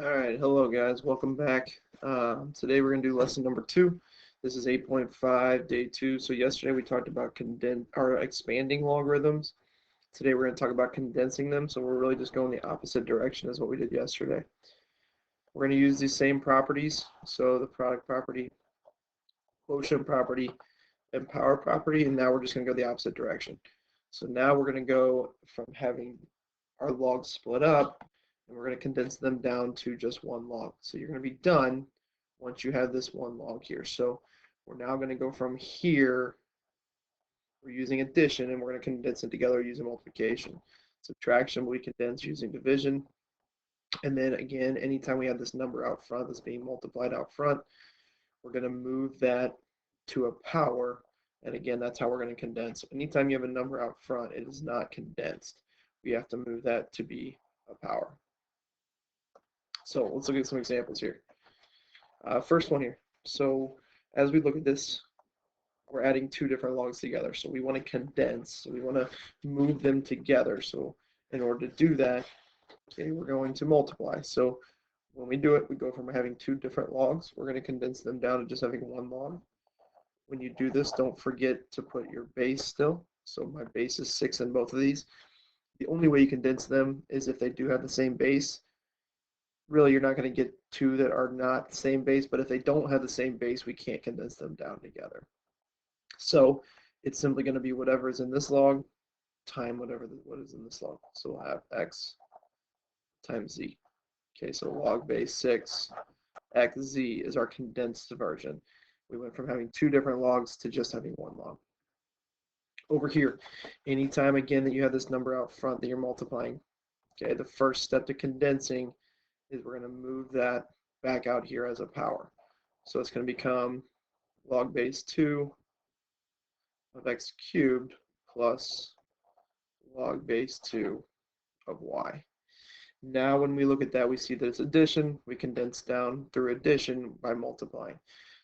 Alright, hello guys, welcome back. Today we're going to do lesson number 2. This is 8.5, day 2. So yesterday we talked about expanding logarithms. Today we're going to talk about condensing them, so we're really just going the opposite direction as what we did yesterday. We're going to use these same properties, so the product property, quotient property, and power property, and now we're just going to go the opposite direction. So now we're going to go from having our logs split up, and we're going to condense them down to just one log. So you're going to be done once you have this one log here. So we're now going to go from here, we're using addition, and we're going to condense it together using multiplication. Subtraction we condense using division. And then again, anytime we have this number out front that's being multiplied out front, we're going to move that to a power. And again, that's how we're going to condense. Anytime you have a number out front, it is not condensed. We have to move that to be a power. So let's look at some examples here. First one here. So as we look at this, we're adding two different logs together. So we want to condense. So we want to move them together. So in order to do that, okay, we're going to multiply. So when we do it, we go from having two different logs. We're going to condense them down to just having one log. When you do this, don't forget to put your base still. So my base is 6 in both of these. The only way you condense them is if they do have the same base. Really, you're not going to get two that are not the same base, but if they don't have the same base, we can't condense them down together. So it's simply going to be whatever is in this log times what is in this log. So we'll have x times z. Okay, so log base 6 xz is our condensed version. We went from having two different logs to just having one log. Over here, anytime again that you have this number out front that you're multiplying, okay, the first step to condensing is we're going to move that back out here as a power. So it's going to become log base 2 of x cubed plus log base 2 of y. Now when we look at that, we see that it's addition. We condense down through addition by multiplying.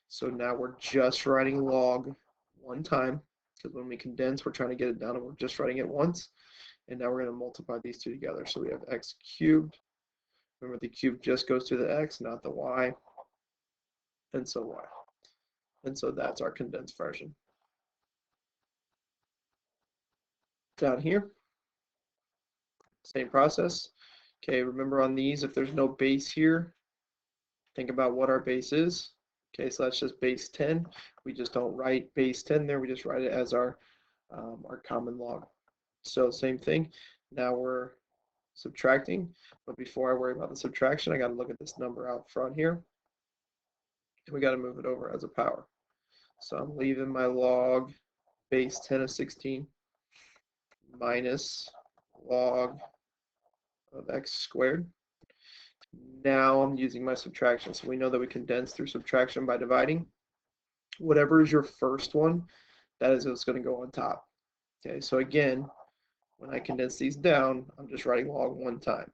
So now we're just writing log one time, because when we condense, we're trying to get it down and we're just writing it once. And now we're going to multiply these two together. So we have x cubed. Remember, the cube just goes to the x, not the y. And so y. And so that's our condensed version. Down here, same process. Okay, remember on these, if there's no base here, think about what our base is. Okay, so that's just base 10. We just don't write base 10 there. We just write it as our common log. So same thing. Now we're subtracting. But before I worry about the subtraction, I got to look at this number out front here. And we got to move it over as a power. So I'm leaving my log base 10 of 16 minus log of x squared. Now I'm using my subtraction. So we know that we condense through subtraction by dividing. Whatever is your first one, that is what's going to go on top. Okay, so again, when I condense these down, I'm just writing log one time.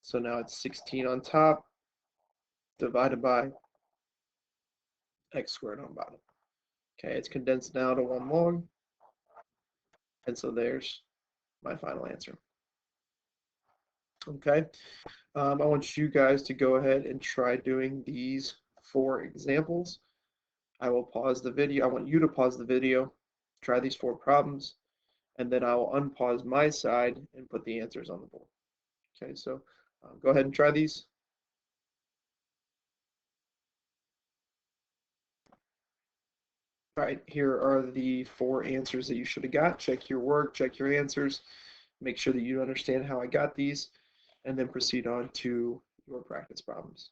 So now it's 16 on top divided by x squared on bottom. Okay, it's condensed now to one log. And so there's my final answer. Okay, I want you guys to go ahead and try doing these 4 examples. I will pause the video. I want you to pause the video, try these 4 problems, and then I will unpause my side and put the answers on the board. Okay, so go ahead and try these. All right, here are the 4 answers that you should have got. Check your work, check your answers, make sure that you understand how I got these, and then proceed on to your practice problems.